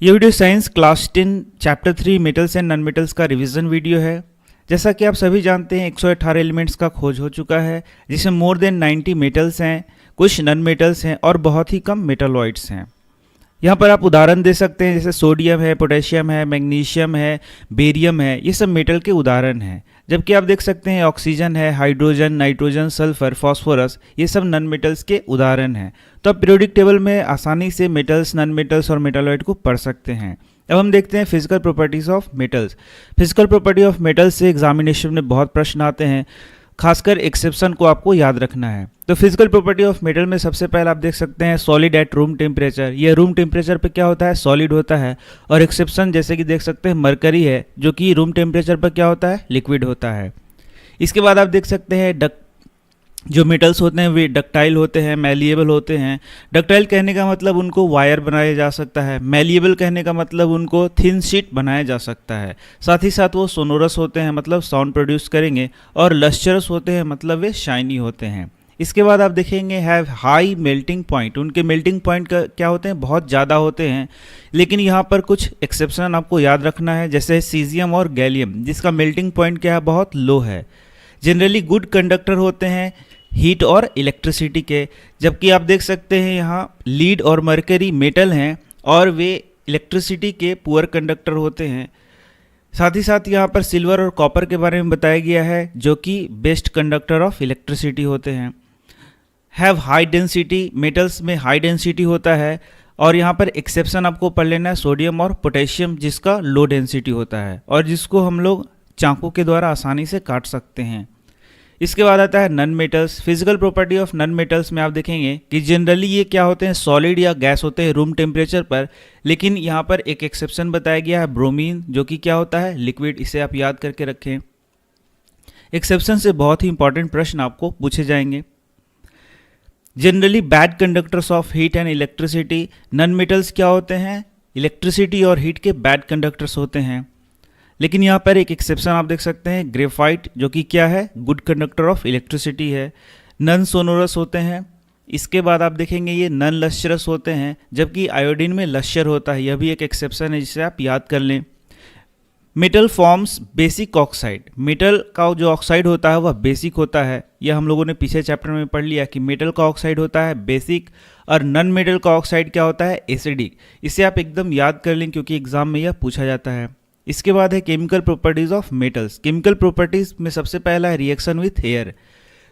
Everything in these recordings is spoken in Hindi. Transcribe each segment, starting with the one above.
ये video science class 10 chapter 3 metals and non metals का रिवीजन वीडियो है। जैसा कि आप सभी जानते हैं 118 एलिमेंट्स का खोज हो चुका है, जिसमें मोर देन 90 मेटल्स हैं, कुछ नॉन मेटल्स हैं और बहुत ही कम मेटालॉइड्स हैं। यहाँ पर आप उदाहरण दे सकते हैं, जैसे सोडियम है, पोटेशियम है, मैग्नीशियम है, बेरियम है, ये सब मेटल के उदाहरण हैं। जबकि आप देख सकते हैं ऑक्सीजन है, हाइड्रोजन, नाइट्रोजन, सल्फर, फास्फोरस, ये सब नॉन मेटल्स के उदाहरण हैं। तो आप पीरियोडिक टेबल में आसानी से मेटल्स, नॉन मेटल्स और मेटालॉइड को पढ़ सकते हैं। अब हम देखते हैं physical properties of metals. Physical property of metals से एग्जामिनेशन में बहुत प्रश्न आते हैं, खासकर एक्सेप्शन को आपको याद रखना है। तो फिजिकल प्रॉपर्टी ऑफ मेटल में सबसे पहले आप देख सकते हैं सॉलिड एट रूम टेम्परेचर। ये रूम टेम्परेचर पे क्या होता है, सॉलिड होता है। और एक्सेप्शन जैसे कि देख सकते हैं मरकरी है, जो कि रूम टेम्परेचर पर क्या होता है, लिक्विड होता है। इसके बाद आप देख सकते हैं जो मेटल्स होते हैं वे डक्टाइल होते हैं, मैलिएबल होते हैं। डक्टाइल कहने का मतलब उनको वायर बनाया जा सकता है, मैलिएबल कहने का मतलब उनको थिन शीट बनाया जा सकता है। साथ ही साथ वो सोनोरस होते हैं, मतलब साउंड प्रोड्यूस करेंगे, और लस्चरस होते हैं, मतलब वे शाइनी होते हैं। इसके बाद आप देखेंगे हैव हाई मेल्टिंग पॉइंट। उनके मेल्टिंग पॉइंट का क्या होते हैं, बहुत ज़्यादा होते हैं। लेकिन यहाँ पर कुछ एक्सेप्शन आपको याद रखना है, जैसे सीजियम और गैलियम, जिसका मेल्टिंग पॉइंट क्या है, बहुत लो है। जनरली गुड कंडक्टर होते हैं हीट और इलेक्ट्रिसिटी के। जबकि आप देख सकते हैं यहाँ लीड और मरकरी मेटल हैं और वे इलेक्ट्रिसिटी के पुअर कंडक्टर होते हैं। साथ ही साथ यहाँ पर सिल्वर और कॉपर के बारे में बताया गया है, जो कि बेस्ट कंडक्टर ऑफ इलेक्ट्रिसिटी होते हैं। हैव हाई डेंसिटी, मेटल्स में हाई डेंसिटी होता है। और यहाँ पर एक्सेप्शन आपको पढ़ लेना है सोडियम और पोटेशियम, जिसका लो डेंसिटी होता है और जिसको हम लोग चाकू के द्वारा आसानी से काट सकते हैं। इसके बाद आता है non metals. Physical property of non metals में आप देखेंगे कि जनरली ये क्या होते हैं, सॉलिड या गैस होते हैं रूम टेम्परेचर पर। लेकिन यहाँ पर एक एक्सेप्शन बताया गया है ब्रोमीन, जो कि क्या होता है, लिक्विड। इसे आप याद करके रखें। एक्सेप्शन से बहुत ही इंपॉर्टेंट प्रश्न आपको पूछे जाएंगे। Generally bad conductors of heat and electricity. Non metals क्या होते हैं, इलेक्ट्रिसिटी और हीट के बैड कंडक्टर्स होते हैं। लेकिन यहाँ पर एक एक्सेप्शन आप देख सकते हैं ग्रेफाइट, जो कि क्या है, गुड कंडक्टर ऑफ इलेक्ट्रिसिटी है। नॉन सोनोरस होते हैं। इसके बाद आप देखेंगे ये नॉन लस्चरस होते हैं, जबकि आयोडीन में लस्चर होता है। यह भी एक एक्सेप्शन है, जिसे आप याद कर लें। Metal forms basic oxide. Metal का जो ऑक्साइड होता है वह बेसिक होता है। यह हम लोगों ने पिछले चैप्टर में पढ़ लिया कि मेटल का ऑक्साइड होता है बेसिक और नॉन मेटल का ऑक्साइड क्या होता है, एसिडिक। इसे आप एकदम याद कर लें, क्योंकि एग्जाम में यह पूछा जाता है। इसके बाद है chemical properties of metals. Chemical properties में सबसे पहला है रिएक्शन विथ एयर।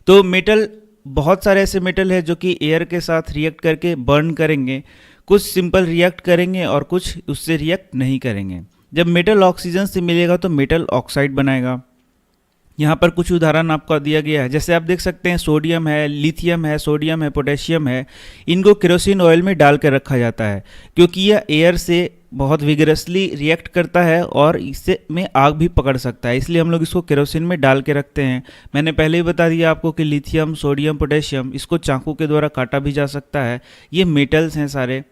तो मेटल, बहुत सारे ऐसे मेटल है जो कि एयर के साथ रिएक्ट करके बर्न करेंगे। कुछ सिंपल रिएक्ट करेंगे और कुछ उससे रिएक्ट नहीं करेंगे। जब मेटल ऑक्सीजन से मिलेगा तो मेटल ऑक्साइड बनाएगा। यहाँ पर कुछ उदाहरण आपको दिया गया है, जैसे आप देख सकते हैं सोडियम है, लिथियम है, सोडियम है, पोटेशियम है। इनको केरोसिन ऑयल में डाल कर रखा जाता है, क्योंकि यह एयर से बहुत विगरसली रिएक्ट करता है और इससे में आग भी पकड़ सकता है। इसलिए हम लोग इसको केरोसिन में डाल के रखते हैं। मैंने पहले ही बता दिया आपको कि लिथियम, सोडियम, पोटेशियम, इसको चाकू के द्वारा काटा भी जा सकता है। ये मेटल्स हैं सारे।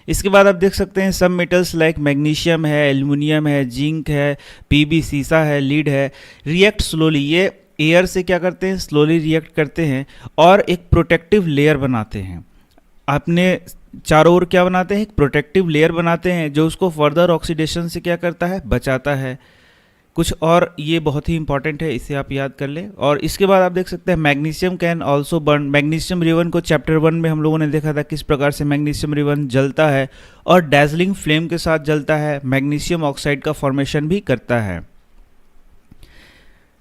इसके बाद आप देख सकते हैं सब मेटल्स लाइक मैग्नीशियम है, एल्युमिनियम है, जिंक है, पीबी, सीसा है, लीड है, रिएक्ट स्लोली। ये एयर से क्या करते हैं, स्लोली रिएक्ट करते हैं और एक प्रोटेक्टिव लेयर बनाते हैं। अपने चारों ओर क्या बनाते हैं, एक प्रोटेक्टिव लेयर बनाते हैं, जो उसको फर्दर ऑक्सीडेशन से क्या करता है, बचाता है। कुछ और ये बहुत ही इंपॉर्टेंट है, इसे आप याद कर लें। और इसके बाद आप देख सकते हैं magnesium can also burn. Magnesium ribbon को चैप्टर 1 में हम लोगों ने देखा था किस प्रकार से मैग्नीशियम रिबन जलता है और डैजलिंग फ्लेम के साथ जलता है। मैग्नीशियम ऑक्साइड का फॉर्मेशन भी करता है।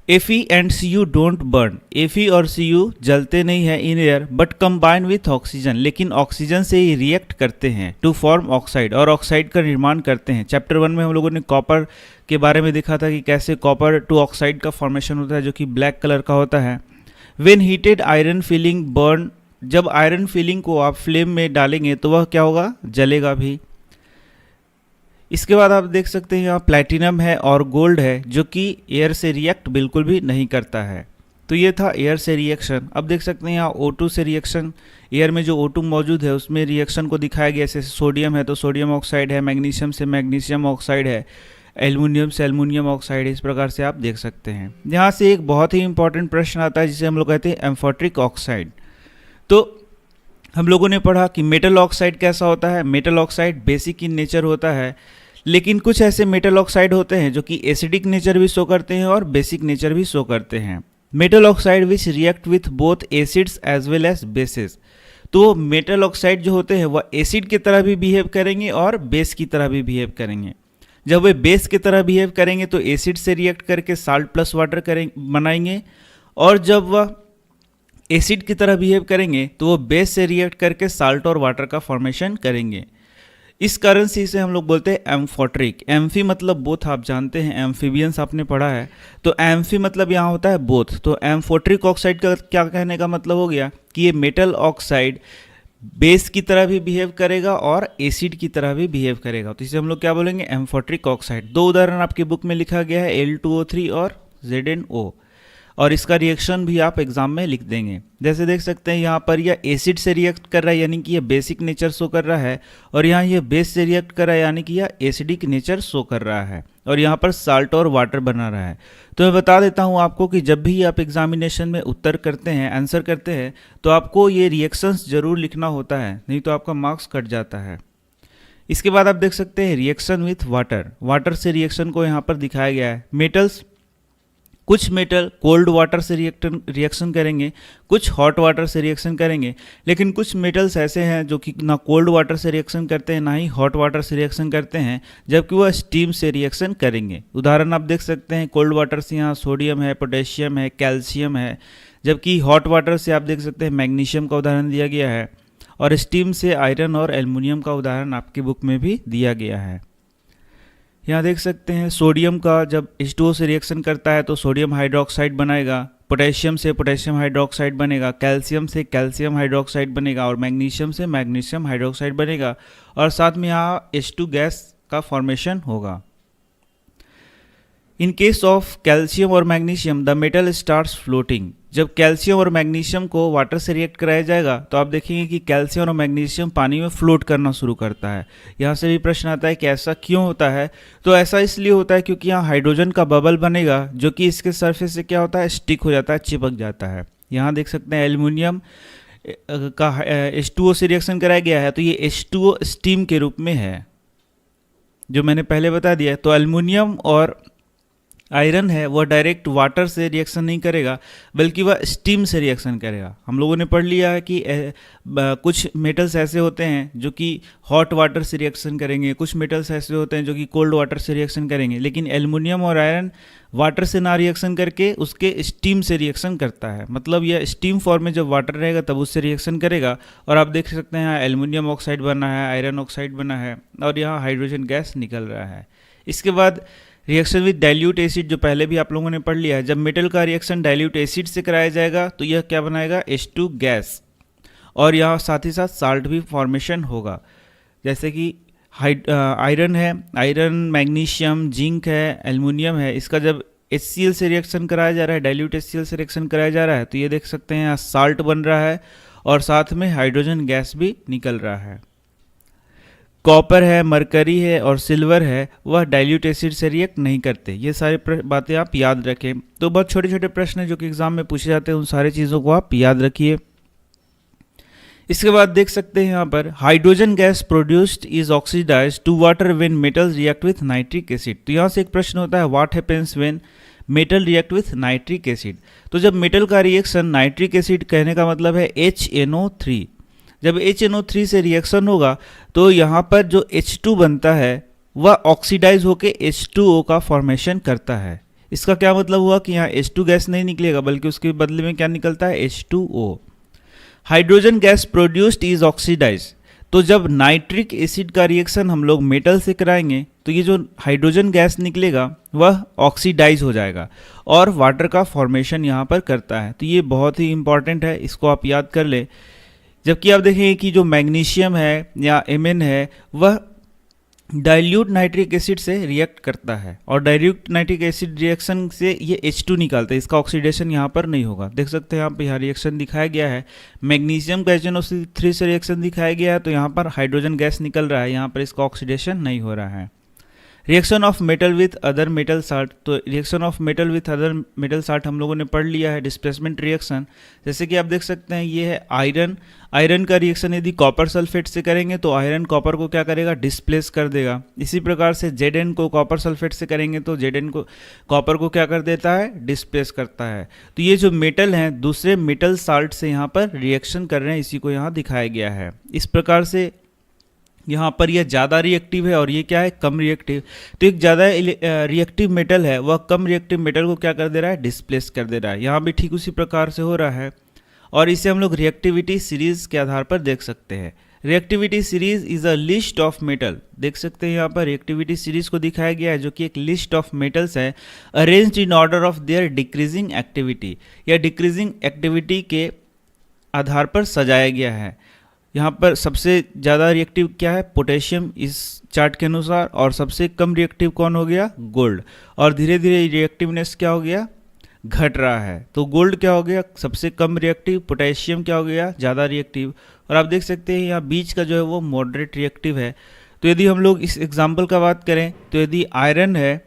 Fe and Cu don't burn. Fe और Cu जलते नहीं है in air, but combine with oxygen. लेकिन ऑक्सीजन से ही रिएक्ट करते हैं टू फॉर्म ऑक्साइड, और ऑक्साइड का निर्माण करते हैं। चैप्टर 1 में हम लोगों ने कॉपर के बारे में देखा था कि कैसे कॉपर टू ऑक्साइड का फॉर्मेशन होता है, जो कि ब्लैक कलर का होता है। When heated iron filling burn. जब आयरन फिलिंग को आप फ्लेम में डालेंगे तो वह क्या होगा, जलेगा भी। इसके बाद आप देख सकते हैं यहाँ प्लैटिनम है और गोल्ड है, जो कि एयर से रिएक्ट बिल्कुल भी नहीं करता है। तो ये था एयर से रिएक्शन। अब देख सकते हैं यहाँ O2 से रिएक्शन। एयर में जो O2 मौजूद है उसमें रिएक्शन को दिखाया गया। जैसे सोडियम है तो सोडियम ऑक्साइड है, मैग्नीशियम से मैग्नीशियम ऑक्साइड है, एल्युमिनियम से एल्युमिनियम ऑक्साइड है। इस प्रकार से आप देख सकते हैं। यहाँ से एक बहुत ही इंपॉर्टेंट प्रश्न आता है, जिसे हम लोग कहते हैं एम्फोट्रिक ऑक्साइड। तो हम लोगों ने पढ़ा कि मेटल ऑक्साइड कैसा होता है। Metal oxide basic in nature होता है, लेकिन कुछ ऐसे मेटल ऑक्साइड होते हैं जो कि एसिडिक नेचर भी शो करते हैं और बेसिक नेचर भी शो करते हैं। Metal oxide which react with both acids as well as bases. तो मेटल ऑक्साइड जो होते हैं वह एसिड की तरह भी बिहेव करेंगे और बेस की तरह भी बिहेव करेंगे। जब वे बेस की तरह बिहेव करेंगे तो एसिड से रिएक्ट करके साल्ट प्लस वाटर बनाएंगे, और जब वह एसिड की तरह बिहेव करेंगे तो वो बेस से रिएक्ट करके साल्ट और वाटर का फॉर्मेशन करेंगे। इस कारण से इसे हम लोग बोलते हैं एम्फोट्रिक। एम्फी मतलब बोथ, आप जानते हैं एम्फीबियंस आपने पढ़ा है, तो एम्फी मतलब यहाँ होता है बोथ। तो एम्फोट्रिक ऑक्साइड का क्या कहने का मतलब हो गया कि ये मेटल ऑक्साइड बेस की तरह भी बिहेव करेगा और एसिड की तरह भी बिहेव करेगा। तो इसे हम लोग क्या बोलेंगे, एम्फोट्रिक ऑक्साइड। दो उदाहरण आपकी बुक में लिखा गया है, Al2O3 और ZnO, और इसका रिएक्शन भी आप एग्जाम में लिख देंगे। जैसे देख सकते हैं यहाँ पर यह एसिड से रिएक्ट कर रहा है, यानी कि यह बेसिक नेचर शो कर रहा है, और यहाँ यह बेस से रिएक्ट कर रहा है, यानी कि यह एसिडिक नेचर शो कर रहा है, और यहाँ पर साल्ट और वाटर बना रहा है। तो मैं बता देता हूँ आपको कि जब भी आप एग्जामिनेशन में उत्तर करते हैं, आंसर करते हैं, तो आपको ये रिएक्शंस जरूर लिखना होता है, नहीं तो आपका मार्क्स कट जाता है। इसके बाद आप देख सकते हैं रिएक्शन विथ वाटर। वाटर से रिएक्शन को यहाँ पर दिखाया गया है। मेटल्स, कुछ मेटल कोल्ड वाटर से रिएक्शन करेंगे, कुछ हॉट वाटर से रिएक्शन करेंगे, लेकिन कुछ मेटल्स ऐसे हैं जो कि ना कोल्ड वाटर से रिएक्शन करते हैं ना ही हॉट वाटर से रिएक्शन करते हैं, जबकि वह स्टीम से रिएक्शन करेंगे। उदाहरण आप देख सकते हैं, कोल्ड वाटर से यहाँ सोडियम है, पोटेशियम है, कैल्शियम है, जबकि हॉट वाटर से आप देख सकते हैं मैग्नीशियम का उदाहरण दिया गया है, और स्टीम से आयरन और एल्युमिनियम का उदाहरण आपकी बुक में भी दिया गया है। यहाँ देख सकते हैं सोडियम का जब H2O से रिएक्शन करता है तो सोडियम हाइड्रोक्साइड बनाएगा, पोटेशियम से पोटेशियम हाइड्रोक्साइड बनेगा, कैल्शियम से कैल्शियम हाइड्रोक्साइड बनेगा, और मैग्नीशियम से मैग्नीशियम हाइड्रोक्साइड बनेगा, और साथ में यहाँ H2 गैस का फॉर्मेशन होगा। इन केस ऑफ कैल्शियम और magnesium the metal starts floating. जब कैल्शियम और मैग्नीशियम को वाटर से रिएक्ट कराया जाएगा तो आप देखेंगे कि कैल्शियम और मैग्नीशियम पानी में फ्लोट करना शुरू करता है। यहाँ से भी प्रश्न आता है कि ऐसा क्यों होता है, तो ऐसा इसलिए होता है क्योंकि यहाँ हाइड्रोजन का बबल बनेगा जो कि इसके सरफेस से क्या होता है, स्टिक हो जाता है, चिपक जाता है। यहाँ देख सकते हैं एल्युमिनियम का H2O से रिएक्शन कराया गया है, तो ये H2O स्टीम के रूप में है, जो मैंने पहले बता दिया। तो एल्युमिनियम और आयरन है वह डायरेक्ट वाटर से रिएक्शन नहीं करेगा, बल्कि वह स्टीम से रिएक्शन करेगा। हम लोगों ने पढ़ लिया है कि कुछ मेटल्स ऐसे होते हैं जो कि हॉट वाटर से रिएक्शन करेंगे, कुछ मेटल्स ऐसे होते हैं जो कि कोल्ड वाटर से रिएक्शन करेंगे, लेकिन एल्युमिनियम और आयरन वाटर से ना रिएक्शन करके उसके स्टीम से रिएक्शन करता है। मतलब यह स्टीम फॉर्म में जब वाटर रहेगा तब उससे रिएक्शन करेगा, और आप देख सकते हैं यहाँ एल्युमिनियम ऑक्साइड बना है, आयरन ऑक्साइड बना है, और यहाँ हाइड्रोजन गैस निकल रहा है। इसके बाद रिएक्शन विद डाइल्यूट एसिड, जो पहले भी आप लोगों ने पढ़ लिया है। जब मेटल का रिएक्शन डाइल्यूट एसिड से कराया जाएगा तो यह क्या बनाएगा, H2 गैस, और यहाँ साथ ही साथ साल्ट भी फॉर्मेशन होगा। जैसे कि आयरन है, आयरन, मैग्नीशियम, जिंक है, एल्युमिनियम है, इसका जब HCl से रिएक्शन कराया जा रहा है, डाइल्यूट HCl से रिएक्शन कराया जा रहा है, तो ये देख सकते हैं यहाँ साल्ट बन रहा है और साथ में हाइड्रोजन गैस भी निकल रहा है। कॉपर है, मरकरी है और सिल्वर है, वह डाइल्यूट एसिड से रिएक्ट नहीं करते। ये सारी बातें आप याद रखें। तो बहुत छोटे छोटे प्रश्न है जो कि एग्जाम में पूछे जाते हैं, उन सारी चीज़ों को आप याद रखिए। इसके बाद देख सकते हैं यहाँ पर hydrogen gas produced is oxidise to water when metals react with nitric acid. तो यहाँ से एक प्रश्न होता है, what happens when metal react with nitric acid. तो जब मेटल का रिएक्शन नाइट्रिक एसिड, कहने का मतलब है HNO3, जब HNO3 से रिएक्शन होगा तो यहाँ पर जो H2 बनता है वह ऑक्सीडाइज होकर H2O का फॉर्मेशन करता है। इसका क्या मतलब हुआ कि यहाँ H2 गैस नहीं निकलेगा, बल्कि उसके बदले में क्या निकलता है, H2O। Hydrogen gas produced is oxidise. तो जब नाइट्रिक एसिड का रिएक्शन हम लोग मेटल से कराएंगे तो ये जो हाइड्रोजन गैस निकलेगा वह ऑक्सीडाइज हो जाएगा और वाटर का फॉर्मेशन यहाँ पर करता है। तो ये बहुत ही इंपॉर्टेंट है, इसको आप याद कर ले। जबकि आप देखेंगे कि जो मैग्नीशियम है या Mn है वह डाइल्यूट नाइट्रिक एसिड से रिएक्ट करता है, और डाइल्यूट नाइट्रिक एसिड रिएक्शन से ये H2 निकालता है, इसका ऑक्सीडेशन यहाँ पर नहीं होगा। देख सकते हैं यहाँ रिएक्शन दिखाया गया है, मैग्नीशियम का HNO3 से रिएक्शन दिखाया गया है, तो यहाँ पर हाइड्रोजन गैस निकल रहा है, यहाँ पर इसका ऑक्सीडेशन नहीं हो रहा है। Reaction of metal with other metal salt, तो reaction of metal with other metal salt हम लोगों ने पढ़ लिया है, डिस्प्लेसमेंट रिएक्शन। जैसे कि आप देख सकते हैं ये है आयरन, आयरन का रिएक्शन यदि कॉपर सल्फेट से करेंगे तो आयरन कॉपर को क्या करेगा, डिस्प्लेस कर देगा। इसी प्रकार से Zn को कॉपर सल्फेट से करेंगे तो Zn को कॉपर को क्या कर देता है, डिस्प्लेस करता है। तो ये जो मेटल हैं दूसरे मेटल साल्ट से यहाँ पर रिएक्शन कर रहे हैं, इसी को यहाँ दिखाया गया है। इस प्रकार से यहाँ पर यह ज़्यादा रिएक्टिव है और ये क्या है, कम रिएक्टिव। तो एक ज़्यादा रिएक्टिव मेटल है वह कम रिएक्टिव मेटल को क्या कर दे रहा है, डिस्प्लेस कर दे रहा है। यहाँ भी ठीक उसी प्रकार से हो रहा है और इसे हम लोग रिएक्टिविटी सीरीज के आधार पर देख सकते हैं। Reactivity series is a list of metal, देख सकते हैं यहाँ पर रिएक्टिविटी सीरीज को दिखाया गया है जो कि एक लिस्ट ऑफ मेटल्स है, arranged in order of their decreasing activity, या डिक्रीजिंग एक्टिविटी के आधार पर सजाया गया है। यहाँ पर सबसे ज़्यादा रिएक्टिव क्या है, पोटेशियम इस चार्ट के अनुसार, और सबसे कम रिएक्टिव कौन हो गया, गोल्ड। और धीरे धीरे रिएक्टिवनेस क्या हो गया, घट रहा है। तो गोल्ड क्या हो गया, सबसे कम रिएक्टिव, पोटेशियम क्या हो गया, ज़्यादा रिएक्टिव। और आप देख सकते हैं यहाँ बीच का जो है वो मॉडरेट रिएक्टिव है। तो यदि हम लोग इस एग्जाम्पल का बात करें तो यदि आयरन है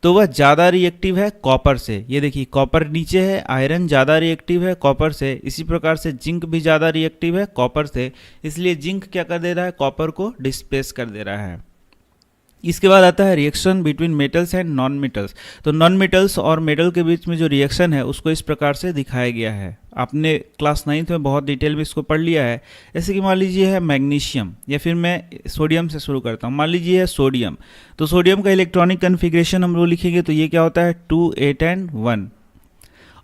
तो वह ज़्यादा रिएक्टिव है कॉपर से, ये देखिए कॉपर नीचे है, आयरन ज़्यादा रिएक्टिव है कॉपर से। इसी प्रकार से जिंक भी ज़्यादा रिएक्टिव है कॉपर से, इसलिए जिंक क्या कर दे रहा है, कॉपर को डिस्प्लेस कर दे रहा है। इसके बाद आता है reaction between metals and non metals. तो नॉन मेटल्स और मेटल के बीच में जो रिएक्शन है उसको इस प्रकार से दिखाया गया है। आपने क्लास 9th में बहुत डिटेल में इसको पढ़ लिया है। जैसे कि मान लीजिए है मैग्नीशियम, या फिर मैं सोडियम से शुरू करता हूँ। मान लीजिए है सोडियम, तो सोडियम का इलेक्ट्रॉनिक कन्फिग्रेशन हम लोग लिखेंगे तो ये क्या होता है, 2 8 and 1।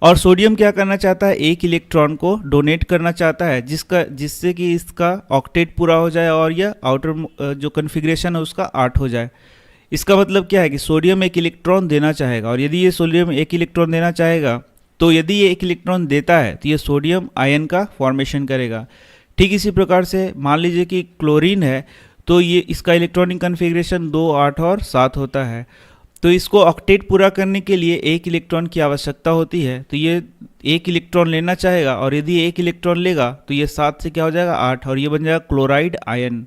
और सोडियम क्या करना चाहता है, एक इलेक्ट्रॉन को डोनेट करना चाहता है जिससे कि इसका ऑक्टेट पूरा हो जाए और यह आउटर जो कन्फिग्रेशन है उसका 8 हो जाए। इसका मतलब क्या है कि सोडियम एक इलेक्ट्रॉन देना चाहेगा, और यदि ये सोडियम एक इलेक्ट्रॉन देना चाहेगा तो यदि ये एक इलेक्ट्रॉन देता है तो ये सोडियम आयन का फॉर्मेशन करेगा। ठीक इसी प्रकार से मान लीजिए कि क्लोरीन है तो ये इसका इलेक्ट्रॉनिक कन्फिग्रेशन 2 8 और 7 होता है। तो इसको ऑक्टेट पूरा करने के लिए एक इलेक्ट्रॉन की आवश्यकता होती है, तो ये एक इलेक्ट्रॉन लेना चाहेगा, और यदि एक इलेक्ट्रॉन लेगा तो ये 7 से क्या हो जाएगा, 8, और ये बन जाएगा क्लोराइड आयन।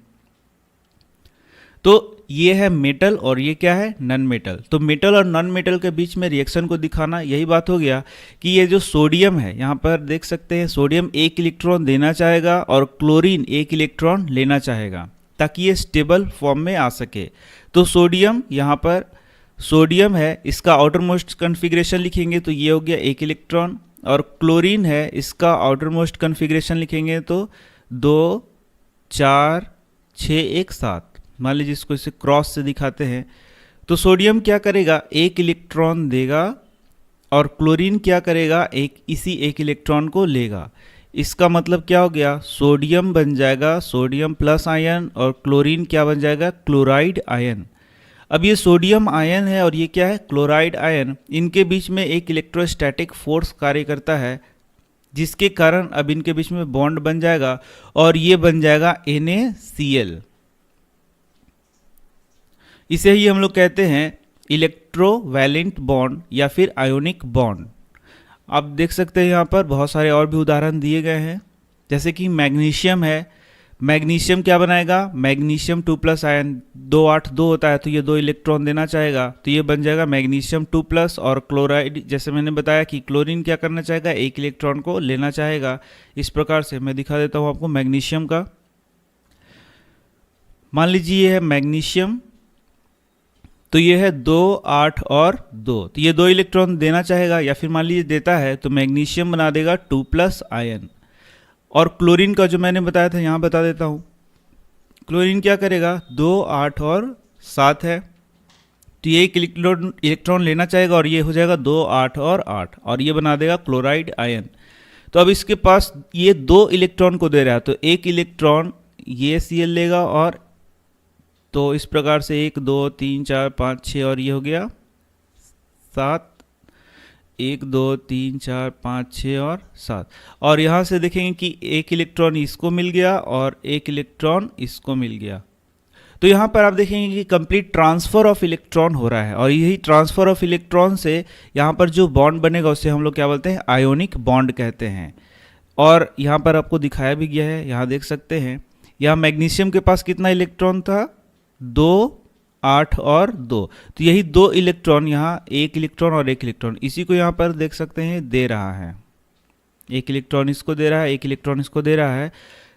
तो ये है मेटल और ये क्या है, नॉन मेटल। तो मेटल और नॉन मेटल के बीच में रिएक्शन को दिखाना, यही बात हो गया कि ये जो सोडियम है, यहाँ पर देख सकते हैं सोडियम एक इलेक्ट्रॉन देना चाहेगा और क्लोरीन एक इलेक्ट्रॉन लेना चाहेगा ताकि ये स्टेबल फॉर्म में आ सके। तो सोडियम यहाँ पर सोडियम है, इसका आउटर मोस्ट कन्फिग्रेशन लिखेंगे तो ये हो गया एक इलेक्ट्रॉन, और क्लोरीन है इसका आउटर मोस्ट कन्फिग्रेशन लिखेंगे तो 2 4 6 1 7। मान लीजिए इसको इसे क्रॉस से दिखाते हैं तो सोडियम क्या करेगा, एक इलेक्ट्रॉन देगा, और क्लोरीन क्या करेगा, इसी एक इलेक्ट्रॉन को लेगा। इसका मतलब क्या हो गया, सोडियम बन जाएगा सोडियम प्लस आयन, और क्लोरीन क्या बन जाएगा, क्लोराइड आयन। अब ये सोडियम आयन है और ये क्या है, क्लोराइड आयन। इनके बीच में एक इलेक्ट्रोस्टैटिक फोर्स कार्य करता है जिसके कारण अब इनके बीच में बॉन्ड बन जाएगा और ये बन जाएगा NaCl। इसे ही हम लोग कहते हैं इलेक्ट्रोवैलेंट बॉन्ड या फिर आयोनिक बॉन्ड। आप देख सकते हैं यहाँ पर बहुत सारे और भी उदाहरण दिए गए हैं, जैसे कि मैग्नीशियम है। मैग्नीशियम क्या बनाएगा, मैग्नीशियम 2+ आयन, 2 8 2 होता है तो ये 2 इलेक्ट्रॉन देना चाहेगा तो ये बन जाएगा मैग्नीशियम 2+। और क्लोराइड, जैसे मैंने बताया कि क्लोरीन क्या करना चाहेगा, एक इलेक्ट्रॉन को लेना चाहेगा। इस प्रकार से मैं दिखा देता हूँ आपको मैग्नीशियम का। मान लीजिए ये है मैग्नीशियम, तो ये है 2 8 और 2, तो ये 2 इलेक्ट्रॉन देना चाहेगा, या फिर मान लीजिए देता है तो मैग्नीशियम बना देगा 2+ आयन। और क्लोरीन का जो मैंने बताया था यहाँ बता देता हूँ, क्लोरीन क्या करेगा, 2 8 और 7 है तो ये एक इलेक्ट्रॉन लेना चाहेगा और ये हो जाएगा 2 8 और 8, और ये बना देगा क्लोराइड आयन। तो अब इसके पास ये 2 इलेक्ट्रॉन को दे रहा है तो एक इलेक्ट्रॉन ये Cl लेगा, और तो इस प्रकार से 1 2 3 4 5 6 और ये हो गया 7, 1 2 3 4 5 6 और 7। और यहाँ से देखेंगे कि एक इलेक्ट्रॉन इसको मिल गया और एक इलेक्ट्रॉन इसको मिल गया। तो यहाँ पर आप देखेंगे कि कंप्लीट ट्रांसफ़र ऑफ इलेक्ट्रॉन हो रहा है, और यही ट्रांसफ़र ऑफ इलेक्ट्रॉन से यहाँ पर जो बॉन्ड बनेगा उसे हम लोग क्या बोलते हैं, आयोनिक बॉन्ड कहते हैं। और यहाँ पर आपको दिखाया भी गया है, यहाँ देख सकते हैं, यहाँ मैग्नीशियम के पास कितना इलेक्ट्रॉन था, 2 8 और 2, तो यही 2 इलेक्ट्रॉन, यहाँ 1 इलेक्ट्रॉन और 1 इलेक्ट्रॉन, इसी को यहाँ पर देख सकते हैं दे रहा है, 1 इलेक्ट्रॉन इसको दे रहा है, 1 इलेक्ट्रॉन इसको दे रहा है।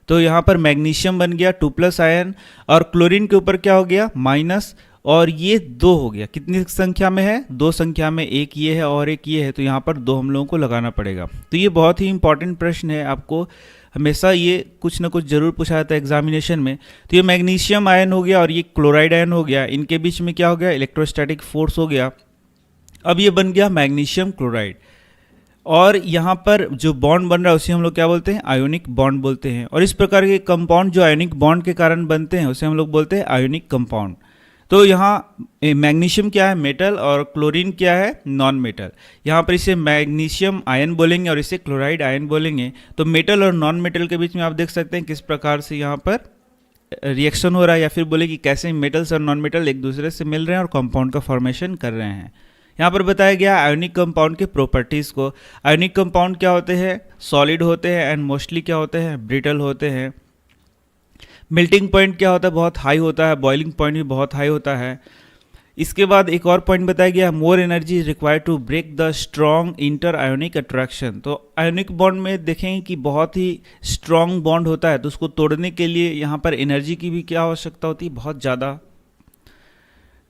तो यहाँ पर मैग्नीशियम बन गया 2+ आयन, और क्लोरीन के ऊपर क्या हो गया माइनस, और ये 2 हो गया, कितनी संख्या में है 2 संख्या में, एक ये है और एक ये है, तो यहाँ पर 2 हम लोगों को लगाना पड़ेगा। तो ये बहुत ही इंपॉर्टेंट प्रश्न है, आपको हमेशा ये कुछ ना कुछ जरूर पूछा जाता है एग्जामिनेशन में। तो ये मैग्नीशियम आयन हो गया और ये क्लोराइड आयन हो गया, इनके बीच में क्या हो गया इलेक्ट्रोस्टैटिक फोर्स हो गया, अब ये बन गया मैग्नीशियम क्लोराइड। और यहाँ पर जो बॉन्ड बन रहा है उसे हम लोग क्या बोलते हैं आयोनिक बॉन्ड बोलते हैं। और इस प्रकार के कंपाउंड जो आयोनिक बॉन्ड के कारण बनते हैं उसे हम लोग बोलते हैं आयोनिक कंपाउंड। तो यहाँ मैग्नीशियम क्या है मेटल और क्लोरीन क्या है नॉन मेटल, यहाँ पर इसे मैग्नीशियम आयन बोलेंगे और इसे क्लोराइड आयन बोलेंगे। तो मेटल और नॉन मेटल के बीच में आप देख सकते हैं किस प्रकार से यहाँ पर रिएक्शन हो रहा है, या फिर बोले कि कैसे मेटल्स और नॉन मेटल एक दूसरे से मिल रहे हैं और कंपाउंड का फॉर्मेशन कर रहे हैं। यहाँ पर बताया गया आयोनिक कंपाउंड के प्रॉपर्टीज़ को। आयोनिक कंपाउंड क्या होते हैं सॉलिड होते हैं एंड मोस्टली क्या होते हैं ब्रिटल होते हैं। मेल्टिंग पॉइंट क्या होता है बहुत हाई होता है, बॉइलिंग पॉइंट भी बहुत हाई होता है। इसके बाद एक और पॉइंट बताया गया more energy is required to break the strong inter ionic attraction. तो आयोनिक बॉन्ड में देखेंगे कि बहुत ही स्ट्रॉन्ग बॉन्ड होता है, तो उसको तोड़ने के लिए यहाँ पर एनर्जी की भी क्या आवश्यकता होती है बहुत ज़्यादा।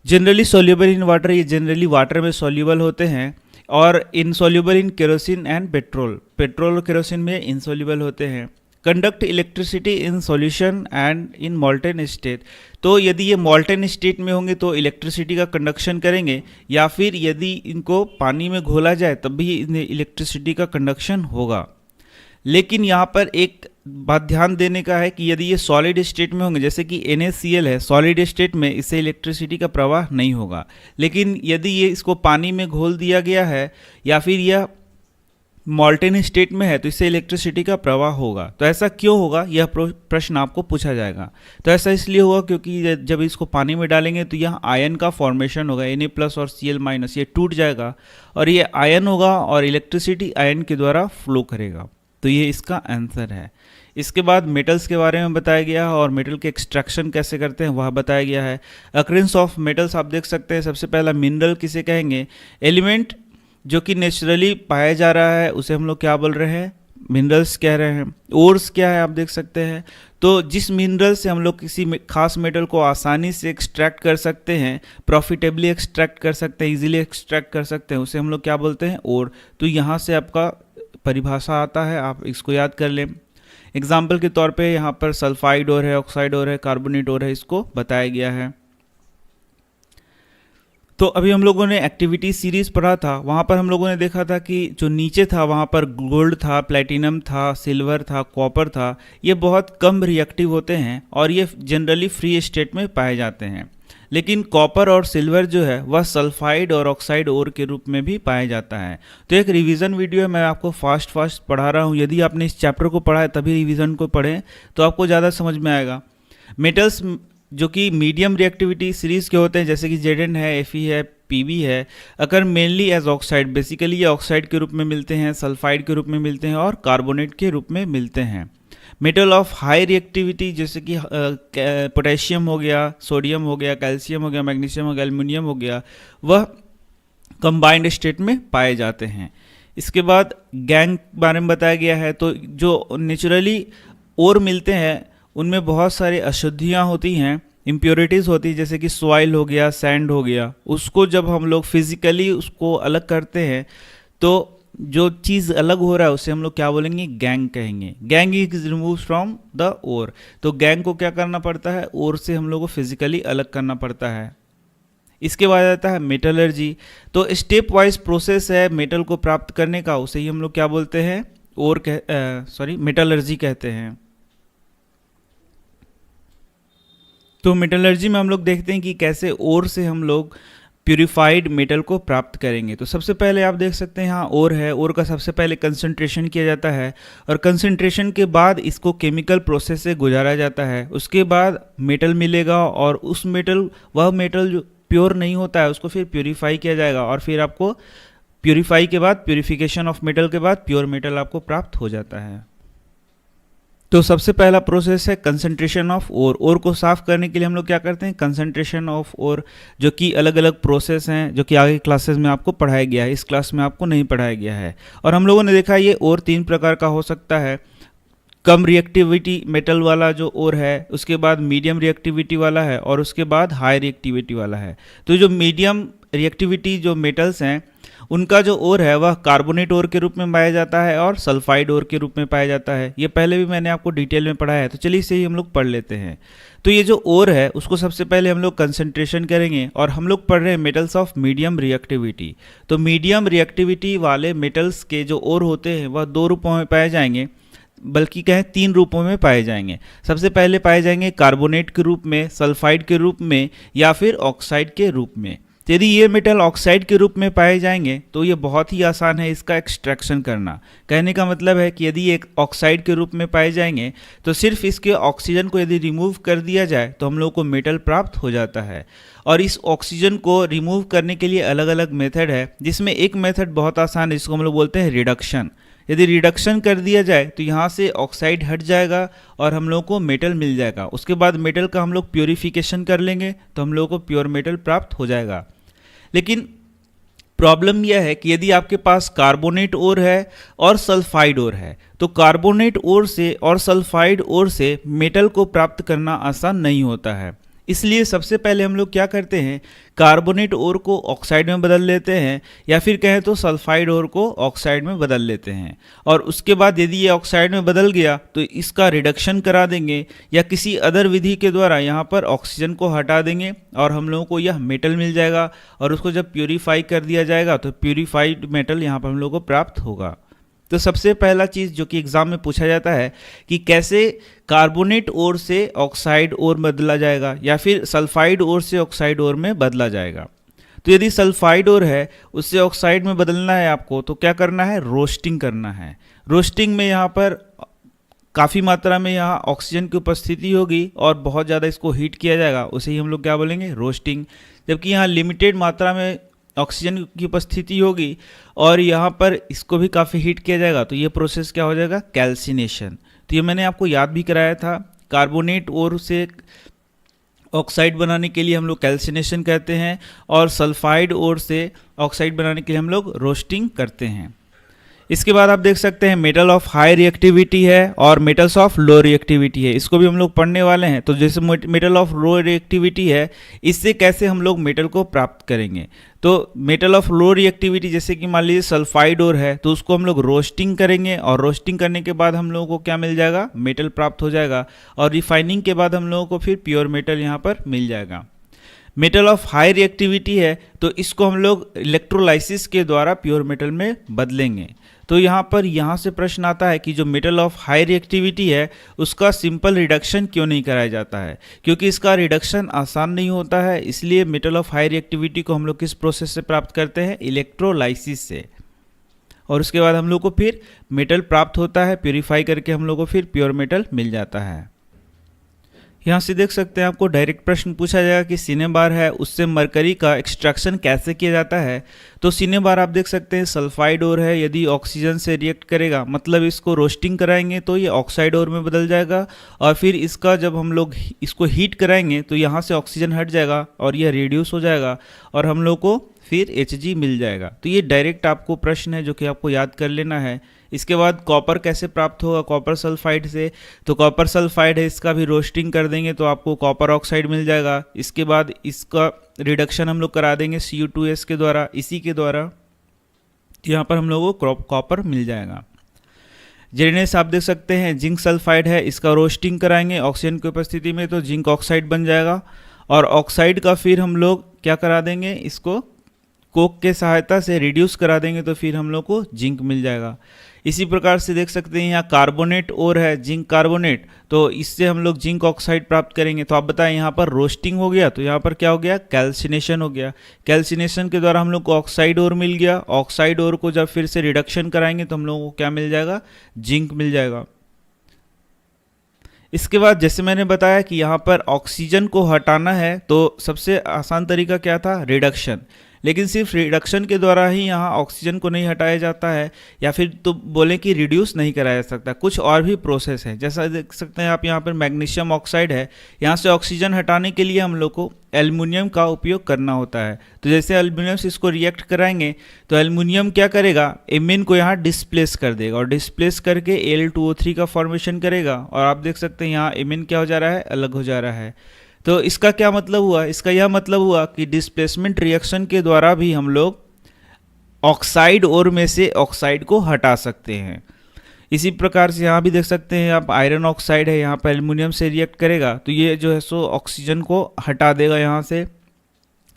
जनरली सोल्यूबल इन वाटर, ये जनरली वाटर में सोल्यूबल होते हैं, और insoluble in kerosene and petrol, petrol और केरोसिन में इनसोल्यूबल होते हैं। Conduct electricity in solution and in molten state, तो यदि ये मॉल्टेन स्टेट में होंगे तो इलेक्ट्रिसिटी का कंडक्शन करेंगे, या फिर यदि इनको पानी में घोला जाए तब भी इन्हें इलेक्ट्रिसिटी का कंडक्शन होगा। लेकिन यहाँ पर एक बात ध्यान देने का है कि यदि ये सॉलिड स्टेट में होंगे, जैसे कि NaCl है सॉलिड स्टेट में, इससे इलेक्ट्रिसिटी का प्रवाह नहीं होगा। लेकिन यदि ये इसको पानी में घोल दिया गया है या फिर यह मॉल्टेन स्टेट में है तो इससे इलेक्ट्रिसिटी का प्रवाह होगा। तो ऐसा क्यों होगा यह प्रश्न आपको पूछा जाएगा। तो ऐसा इसलिए होगा क्योंकि जब इसको पानी में डालेंगे तो यह आयन का फॉर्मेशन होगा, Na+ और Cl-, ये टूट जाएगा और ये आयन होगा और इलेक्ट्रिसिटी आयन के द्वारा फ्लो करेगा। तो ये इसका आंसर है। इसके बाद मेटल्स के बारे में बताया गया है और मेटल के एक्सट्रैक्शन कैसे करते हैं वह बताया गया है। अकरेंस ऑफ मेटल्स आप देख सकते हैं, सबसे पहला मिनरल किसे कहेंगे, एलिमेंट जो कि नेचुरली पाया जा रहा है उसे हम लोग क्या बोल रहे हैं मिनरल्स कह रहे हैं। ओर्स क्या है आप देख सकते हैं, तो जिस मिनरल से हम लोग किसी खास मेटल को आसानी से एक्सट्रैक्ट कर सकते हैं, प्रॉफिटेबली एक्सट्रैक्ट कर सकते हैं, इजीली एक्सट्रैक्ट कर सकते हैं, उसे हम लोग क्या बोलते हैं ओर। तो यहाँ से आपका परिभाषा आता है, आप इसको याद कर लें। एग्जाम्पल के तौर पे यहाँ पर सल्फाइड ओर है, ऑक्साइड ओर है, कार्बोनेट ओर है, इसको बताया गया है। तो अभी हम लोगों ने एक्टिविटी सीरीज पढ़ा था, वहाँ पर हम लोगों ने देखा था कि जो नीचे था वहाँ पर गोल्ड था, प्लेटिनम था, सिल्वर था, कॉपर था, ये बहुत कम रिएक्टिव होते हैं और ये जनरली फ्री स्टेट में पाए जाते हैं। लेकिन कॉपर और सिल्वर जो है वह सल्फाइड और ऑक्साइड ओर के रूप में भी पाया जाता है। तो एक रिवीजन वीडियो है, मैं आपको फास्ट पढ़ा रहा हूँ। यदि आपने इस चैप्टर को पढ़ा है तभी रिवीजन को पढ़ें तो आपको ज़्यादा समझ में आएगा। मेटल्स जो कि मीडियम रिएक्टिविटी सीरीज़ के होते हैं, जैसे कि Zn है, Fe है, Pb है, अगर मेनली एज ऑक्साइड, बेसिकली ये ऑक्साइड के रूप में मिलते हैं, सल्फाइड के रूप में मिलते हैं और कार्बोनेट के रूप में मिलते हैं। मेटल ऑफ हाई रिएक्टिविटी जैसे कि पोटेशियम हो गया, सोडियम हो गया, कैल्शियम हो गया, मैग्नीशियम हो गया, एल्युमिनियम हो गया, वह कंबाइंड स्टेट में पाए जाते हैं। इसके बाद गैंग बारे में बताया गया है। तो जो नेचुरली ओर मिलते हैं उनमें बहुत सारी अशुद्धियाँ होती हैं, इम्प्योरिटीज़ होती है, जैसे कि सॉइल हो गया, सैंड हो गया। उसको जब हम लोग फिजिकली उसको अलग करते हैं तो जो चीज़ अलग हो रहा है उसे हम लोग क्या बोलेंगे गैंग कहेंगे। Gangue is remove from the ore. तो गैंग को क्या करना पड़ता है, ओर से हम लोग को फिजिकली अलग करना पड़ता है। इसके बाद आता है मेटलर्जी। तो स्टेप वाइज प्रोसेस है मेटल को प्राप्त करने का, उसे ही हम लोग क्या बोलते हैं मेटलर्जी कहते हैं। तो मेटलर्जी में हम लोग देखते हैं कि कैसे ओर से हम लोग प्यूरिफाइड मेटल को प्राप्त करेंगे। तो सबसे पहले आप देख सकते हैं यहाँ ओर है, ओर का सबसे पहले कंसंट्रेशन किया जाता है और कंसंट्रेशन के बाद इसको केमिकल प्रोसेस से गुजारा जाता है। उसके बाद मेटल मिलेगा और उस मेटल, वह मेटल जो प्योर नहीं होता है उसको फिर प्यूरिफाई किया जाएगा और फिर आपको प्यूरिफाई के बाद, प्यूरिफिकेशन ऑफ मेटल के बाद प्योर मेटल आपको प्राप्त हो जाता है। तो सबसे पहला प्रोसेस है कंसंट्रेशन ऑफ ओर। ओर को साफ करने के लिए हम लोग क्या करते हैं, कंसंट्रेशन ऑफ ओर, जो कि अलग अलग प्रोसेस हैं, जो कि आगे क्लासेस में आपको पढ़ाया गया है, इस क्लास में आपको नहीं पढ़ाया गया है। और हम लोगों ने देखा ये ओर 3 प्रकार का हो सकता है। कम रिएक्टिविटी मेटल वाला जो ओर है, उसके बाद मीडियम रिएक्टिविटी वाला है, और उसके बाद हाई रिएक्टिविटी वाला है। तो जो मीडियम रिएक्टिविटी जो मेटल्स हैं उनका जो ओर है वह कार्बोनेट ओर के रूप में पाया जाता है और सल्फाइड ओर के रूप में पाया जाता है। ये पहले भी मैंने आपको डिटेल में पढ़ाया है, तो चलिए इसे ही हम लोग पढ़ लेते हैं। तो ये जो ओर है उसको सबसे पहले हम लोग कंसंट्रेशन करेंगे, और हम लोग पढ़ रहे हैं मेटल्स ऑफ मीडियम रिएक्टिविटी। तो मीडियम रिएक्टिविटी वाले मेटल्स के जो ओर होते हैं वह 2 रूपों में पाए जाएंगे, बल्कि कहें 3 रूपों में पाए जाएंगे। सबसे पहले पाए जाएंगे कार्बोनेट के रूप में, सल्फाइड के रूप में, या फिर ऑक्साइड के रूप में। तो यदि ये मेटल ऑक्साइड के रूप में पाए जाएंगे तो ये बहुत ही आसान है इसका एक्सट्रैक्शन करना। कहने का मतलब है कि यदि एक ऑक्साइड के रूप में पाए जाएंगे तो सिर्फ इसके ऑक्सीजन को यदि रिमूव कर दिया जाए तो हम लोग को मेटल प्राप्त हो जाता है। और इस ऑक्सीजन को रिमूव करने के लिए अलग अलग मेथड है, जिसमें एक मेथड बहुत आसान है, जिसको हम लोग बोलते हैं रिडक्शन। यदि रिडक्शन कर दिया जाए तो यहाँ से ऑक्साइड हट जाएगा और हम लोग को मेटल मिल जाएगा। उसके बाद मेटल का हम लोग प्योरीफिकेशन कर लेंगे तो हम लोग को प्योर मेटल प्राप्त हो जाएगा। लेकिन प्रॉब्लम यह है कि यदि आपके पास कार्बोनेट ओर है और सल्फाइड ओर है, तो कार्बोनेट ओर से और सल्फाइड ओर से मेटल को प्राप्त करना आसान नहीं होता है। इसलिए सबसे पहले हम लोग क्या करते हैं, कार्बोनेट ओर को ऑक्साइड में बदल लेते हैं, या फिर कहें तो सल्फाइड ओर को ऑक्साइड में बदल लेते हैं। और उसके बाद यदि ये ऑक्साइड में बदल गया तो इसका रिडक्शन करा देंगे, या किसी अदर विधि के द्वारा यहाँ पर ऑक्सीजन को हटा देंगे और हम लोगों को यह मेटल मिल जाएगा। और उसको जब प्योरीफाई कर दिया जाएगा तो प्योरीफाइड मेटल यहाँ पर हम लोग को प्राप्त होगा। तो सबसे पहला चीज़ जो कि एग्ज़ाम में पूछा जाता है कि कैसे कार्बोनेट ओर से ऑक्साइड ओर बदला जाएगा, या फिर सल्फाइड ओर से ऑक्साइड ओर में बदला जाएगा। तो यदि सल्फाइड ओर है उससे ऑक्साइड में बदलना है आपको, तो क्या करना है, रोस्टिंग करना है। रोस्टिंग में यहाँ पर काफ़ी मात्रा में यहाँ ऑक्सीजन की उपस्थिति होगी और बहुत ज़्यादा इसको हीट किया जाएगा, उसे ही हम लोग क्या बोलेंगे, रोस्टिंग। जबकि यहाँ लिमिटेड मात्रा में ऑक्सीजन की उपस्थिति होगी और यहाँ पर इसको भी काफ़ी हीट किया जाएगा, तो ये प्रोसेस क्या हो जाएगा, कैल्सिनेशन। तो ये मैंने आपको याद भी कराया था, कार्बोनेट ओर से ऑक्साइड बनाने के लिए हम लोग कैल्सिनेशन कहते हैं, और सल्फाइड ओर से ऑक्साइड बनाने के लिए हम लोग रोस्टिंग करते हैं। इसके बाद आप देख सकते हैं मेटल ऑफ हाई रिएक्टिविटी है और मेटल्स ऑफ लो रिएक्टिविटी है, इसको भी हम लोग पढ़ने वाले हैं। तो जैसे मेटल ऑफ लो रिएक्टिविटी है, इससे कैसे हम लोग मेटल को प्राप्त करेंगे। तो मेटल ऑफ लो रिएक्टिविटी जैसे कि मान लीजिए सल्फाइड ओर है, तो उसको हम लोग रोस्टिंग करेंगे, और रोस्टिंग करने के बाद हम लोगों को क्या मिल जाएगा, मेटल प्राप्त हो जाएगा। और रिफाइनिंग के बाद हम लोगों को फिर प्योर मेटल यहाँ पर मिल जाएगा। मेटल ऑफ हाई रिएक्टिविटी है तो इसको हम लोग इलेक्ट्रोलाइसिस के द्वारा प्योर मेटल में बदलेंगे। तो यहाँ से प्रश्न आता है कि जो मेटल ऑफ हाई रिएक्टिविटी है उसका सिंपल रिडक्शन क्यों नहीं कराया जाता है, क्योंकि इसका रिडक्शन आसान नहीं होता है। इसलिए मेटल ऑफ हाई रिएक्टिविटी को हम लोग किस प्रोसेस से प्राप्त करते हैं, इलेक्ट्रोलाइसिस से। और उसके बाद हम लोग को फिर मेटल प्राप्त होता है, प्योरीफाई करके हम लोग को फिर प्योर मेटल मिल जाता है। यहाँ से देख सकते हैं आपको डायरेक्ट प्रश्न पूछा जाएगा कि सिनेबार है उससे मरकरी का एक्सट्रैक्शन कैसे किया जाता है। तो सिनेबार आप देख सकते हैं सल्फाइड ओर है, यदि ऑक्सीजन से रिएक्ट करेगा, मतलब इसको रोस्टिंग कराएंगे तो ये ऑक्साइड ओर में बदल जाएगा, और फिर इसका जब हम लोग इसको हीट कराएंगे तो यहाँ से ऑक्सीजन हट जाएगा और यह रिड्यूस हो जाएगा और हम लोग को फिर Hg मिल जाएगा। तो ये डायरेक्ट आपको प्रश्न है जो कि आपको याद कर लेना है। इसके बाद कॉपर कैसे प्राप्त होगा, कॉपर सल्फाइड से। तो कॉपर सल्फाइड है, इसका भी रोस्टिंग कर देंगे तो आपको कॉपर ऑक्साइड मिल जाएगा। इसके बाद इसका रिडक्शन हम लोग करा देंगे Cu2s के द्वारा, इसी के द्वारा यहाँ पर हम लोगों को कॉपर मिल जाएगा। जेरेनेस आप देख सकते हैं जिंक सल्फाइड है, इसका रोस्टिंग कराएंगे ऑक्सीजन की उपस्थिति में तो जिंक ऑक्साइड बन जाएगा, और ऑक्साइड का फिर हम लोग क्या करा देंगे, इसको कोक के सहायता से रिड्यूस करा देंगे तो फिर हम लोग को जिंक मिल जाएगा। इसी प्रकार से देख सकते हैं यहाँ कार्बोनेट और है जिंक कार्बोनेट, तो इससे हम लोग जिंक ऑक्साइड प्राप्त करेंगे। तो आप बताएं यहाँ पर रोस्टिंग हो गया तो यहाँ पर क्या हो गया, कैल्सिनेशन हो गया। कैल्सिनेशन के द्वारा हम लोग को ऑक्साइड और मिल गया। ऑक्साइड और को जब फिर से रिडक्शन कराएंगे तो हम लोगों को क्या मिल जाएगा, जिंक मिल जाएगा। इसके बाद जैसे मैंने बताया कि यहाँ पर ऑक्सीजन को हटाना है तो सबसे आसान तरीका क्या था, रिडक्शन। लेकिन सिर्फ रिडक्शन के द्वारा ही यहाँ ऑक्सीजन को नहीं हटाया जाता है, या फिर तो बोलें कि रिड्यूस नहीं कराया जा सकता, कुछ और भी प्रोसेस है। जैसा देख सकते हैं आप यहाँ पर मैग्नीशियम ऑक्साइड है, यहाँ से ऑक्सीजन हटाने के लिए हम लोग को एल्युमिनियम का उपयोग करना होता है। तो जैसे एल्युमिनियम से इसको रिएक्ट कराएंगे तो एल्युमिनियम क्या करेगा, एमिन को यहाँ डिस्प्लेस कर देगा और डिस्प्लेस करके Al2O3 का फॉर्मेशन करेगा, और आप देख सकते हैं यहाँ एमिन क्या हो जा रहा है, अलग हो जा रहा है। तो इसका क्या मतलब हुआ, इसका यह मतलब हुआ कि डिस्प्लेसमेंट रिएक्शन के द्वारा भी हम लोग ऑक्साइड और में से ऑक्साइड को हटा सकते हैं। इसी प्रकार से यहाँ भी देख सकते हैं आप, आयरन ऑक्साइड है, यहाँ पर एल्युमिनियम से रिएक्ट करेगा तो ये जो है सो ऑक्सीजन को हटा देगा यहाँ से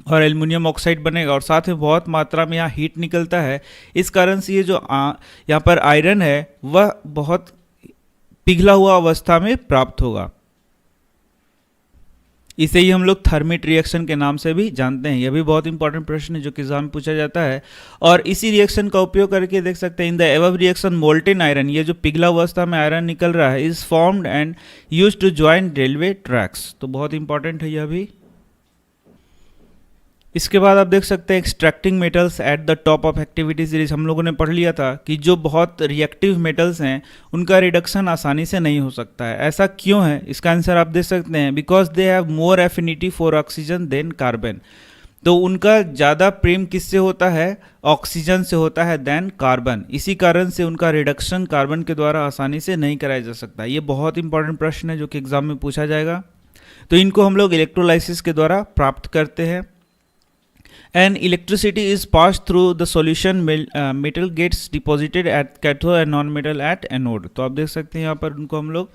और एल्युमिनियम ऑक्साइड बनेगा, और साथ में बहुत मात्रा में यहाँ हीट निकलता है। इस कारण से ये जो यहाँ पर आयरन है वह बहुत पिघला हुआ अवस्था में प्राप्त होगा। इसे ही हम लोग थर्मिट रिएक्शन के नाम से भी जानते हैं। यह भी बहुत इंपॉर्टेंट प्रश्न है जो कि एग्जाम में पूछा जाता है। और इसी रिएक्शन का उपयोग करके देख सकते हैं, in the above reaction molten iron, ये जो पिघला अवस्था में आयरन निकल रहा है, is formed and used to join railway tracks. तो बहुत इंपॉर्टेंट है यह भी। इसके बाद आप देख सकते हैं extracting metals at the top of activity series. हम लोगों ने पढ़ लिया था कि जो बहुत रिएक्टिव मेटल्स हैं उनका रिडक्शन आसानी से नहीं हो सकता है। ऐसा क्यों है, इसका आंसर आप देख सकते हैं, because they have more affinity for oxygen than carbon. तो उनका ज़्यादा प्रेम किससे होता है, ऑक्सीजन से होता है देन कार्बन। इसी कारण से उनका रिडक्शन कार्बन के द्वारा आसानी से नहीं कराया जा सकता। ये बहुत इंपॉर्टेंट प्रश्न है जो कि एग्जाम में पूछा जाएगा। तो इनको हम लोग इलेक्ट्रोलाइसिस के द्वारा प्राप्त करते हैं। And electricity is passed through the solution, metal gets deposited at cathode and non-metal at anode। तो आप देख सकते हैं यहाँ पर उनको हम लोग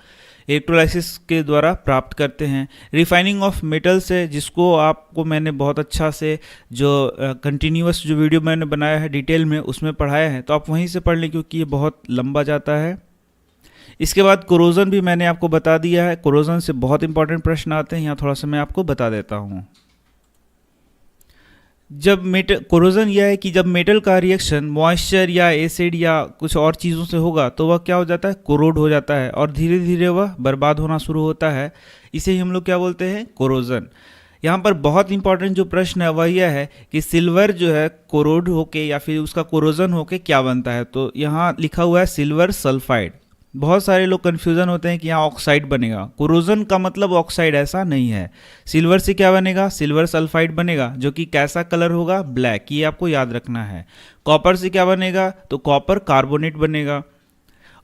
इलेक्ट्रोलाइसिस के द्वारा प्राप्त करते हैं। रिफाइनिंग ऑफ मेटल्स है, जिसको आपको मैंने बहुत अच्छा से जो कंटिन्यूअस जो वीडियो मैंने बनाया है डिटेल में उसमें पढ़ाया है, तो आप वहीं से पढ़ लें क्योंकि ये बहुत लंबा जाता है। इसके बाद कोरोजन भी मैंने आपको बता दिया है। कोरोजन से बहुत इंपॉर्टेंट प्रश्न आते हैं, यहाँ थोड़ा सा मैं आपको बता देता हूँ। जब मेटल कोरोजन यह है कि जब मेटल का रिएक्शन मॉइस्चर या एसिड या कुछ और चीज़ों से होगा तो वह क्या हो जाता है, कोरोड हो जाता है और धीरे धीरे वह बर्बाद होना शुरू होता है। इसे ही हम लोग क्या बोलते हैं, कोरोजन। यहाँ पर बहुत इंपॉर्टेंट जो प्रश्न है वह यह है कि सिल्वर जो है कोरोड होके या फिर उसका कोरोजन होके क्या बनता है। तो यहाँ लिखा हुआ है सिल्वर सल्फाइड। बहुत सारे लोग कन्फ्यूज़न होते हैं कि यहाँ ऑक्साइड बनेगा। कोरोजन का मतलब ऑक्साइड, ऐसा नहीं है। सिल्वर से क्या बनेगा, सिल्वर सल्फाइड बनेगा, जो कि कैसा कलर होगा, ब्लैक। ये आपको याद रखना है। कॉपर से क्या बनेगा, तो कॉपर कार्बोनेट बनेगा।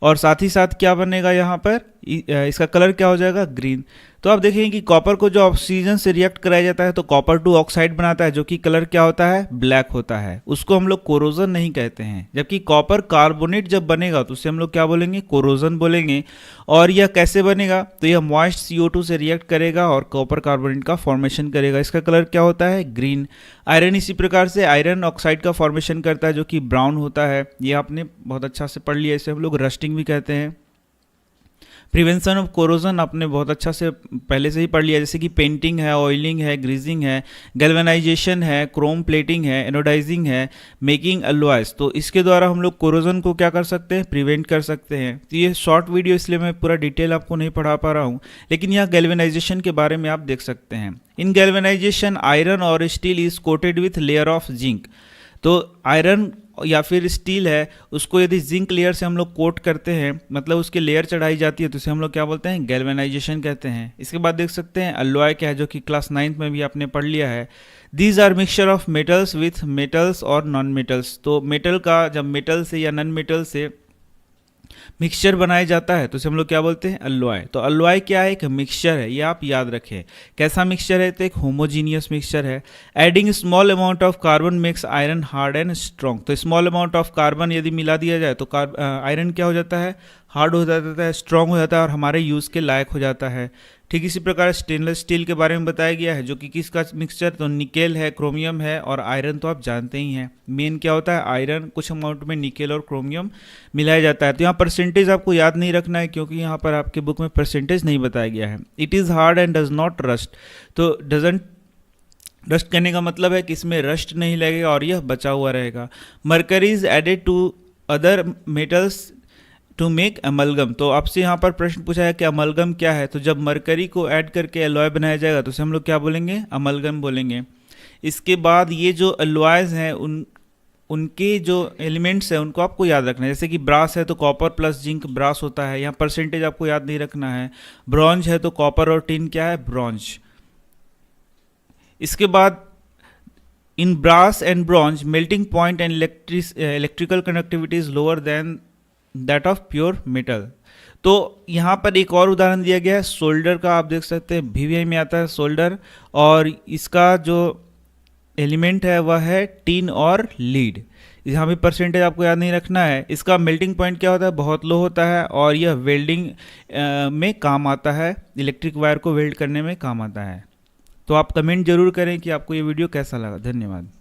और साथ ही साथ क्या बनेगा यहाँ पर, इसका कलर क्या हो जाएगा, ग्रीन। तो आप देखेंगे कि कॉपर को जो ऑक्सीजन से रिएक्ट कराया जाता है तो कॉपर 2 ऑक्साइड बनाता है, जो कि कलर क्या होता है, ब्लैक होता है। उसको हम लोग कोरोजन नहीं कहते हैं। जबकि कॉपर कार्बोनेट जब बनेगा तो उसे हम लोग क्या बोलेंगे, कोरोजन बोलेंगे। और यह कैसे बनेगा, तो यह मॉइस्ट CO2 से रिएक्ट करेगा और कॉपर कार्बोनेट का फॉर्मेशन करेगा। इसका कलर क्या होता है, ग्रीन। आयरन इसी प्रकार से आयरन ऑक्साइड का फॉर्मेशन करता है, जो कि ब्राउन होता है। ये आपने बहुत अच्छा से पढ़ लिया। इसे हम लोग रस्टिंग भी कहते हैं। प्रिवेंशन ऑफ कोरोजन आपने बहुत अच्छा से पहले से ही पढ़ लिया, जैसे कि पेंटिंग है, ऑयलिंग है, ग्रीजिंग है, गैल्वेनाइजेशन है, क्रोम प्लेटिंग है, एनोडाइजिंग है, मेकिंग अलॉयज। तो इसके द्वारा हम लोग कोरोजन को क्या कर सकते हैं, प्रिवेंट कर सकते हैं। तो ये शॉर्ट वीडियो इसलिए मैं पूरा डिटेल आपको नहीं पढ़ा पा रहा हूँ, लेकिन यहाँ गैल्वेनाइजेशन के बारे में आप देख सकते हैं। इन गैल्वेनाइजेशन आयरन और steel is coated with layer of zinc. तो आयरन या फिर स्टील है, उसको यदि जिंक लेयर से हम लोग कोट करते हैं, मतलब उसके लेयर चढ़ाई जाती है, तो इसे हम लोग क्या बोलते हैं, गैल्वेनाइजेशन कहते हैं। इसके बाद देख सकते हैं अलॉय क्या है, जो कि क्लास 9th में भी आपने पढ़ लिया है। These are mixture of metals with metals और नॉन मेटल्स। तो मेटल का जब मेटल से या नॉन मेटल से मिक्सचर बनाया जाता है तो उसे हम लोग क्या बोलते हैं, अलॉय। तो अलॉय क्या है, एक मिक्सचर है, ये आप याद रखें। कैसा मिक्सचर है, तो एक होमोजीनियस मिक्सचर है। Adding small amount of carbon makes iron hard and strong. तो स्मॉल अमाउंट ऑफ कार्बन यदि मिला दिया जाए तो आयरन क्या हो जाता है, हार्ड हो जाता है, स्ट्रॉन्ग हो जाता है और हमारे यूज़ के लायक हो जाता है। ठीक इसी प्रकार स्टेनलेस स्टील के बारे में बताया गया है, जो कि किसका मिक्सचर, तो निकेल है, क्रोमियम है और आयरन। तो आप जानते ही हैं मेन क्या होता है, आयरन, कुछ अमाउंट में निकेल और क्रोमियम मिलाया जाता है। तो यहाँ परसेंटेज आपको याद नहीं रखना है, क्योंकि यहाँ पर आपके बुक में परसेंटेज नहीं बताया गया है। It is hard and does not rust. तो डजंट रस्ट करने का मतलब है कि इसमें रस्ट नहीं लगेगा और यह बचा हुआ रहेगा। Mercury is added to other metals to make amalgam. तो आपसे यहाँ पर प्रश्न पूछा है कि अमलगम क्या है। तो जब मरकरी को ऐड करके एलॉय बनाया जाएगा तो उसे हम लोग क्या बोलेंगे, अमलगम बोलेंगे। इसके बाद ये जो एलॉयज हैं उनके जो एलिमेंट्स हैं उनको आपको याद रखना है। जैसे कि ब्रास है तो कॉपर प्लस जिंक ब्रास होता है, यहाँ परसेंटेज आपको याद नहीं रखना है। ब्रॉन्ज है तो कॉपर और टिन क्या है, ब्रॉन्ज। इसके बाद in brass and bronze melting point and electrical conductivity is lower than that of pure metal. तो यहाँ पर एक और उदाहरण दिया गया है सोल्डर का, आप देख सकते हैं VVI में आता है सोल्डर, और इसका जो एलिमेंट है वह है टीन और लीड। यहाँ भी परसेंटेज आपको याद नहीं रखना है। इसका मेल्टिंग पॉइंट क्या होता है, बहुत लो होता है, और यह वेल्डिंग में काम आता है, इलेक्ट्रिक वायर को वेल्ड करने में काम आता है। तो आप कमेंट जरूर करें कि आपको ये वीडियो कैसा लगा। धन्यवाद।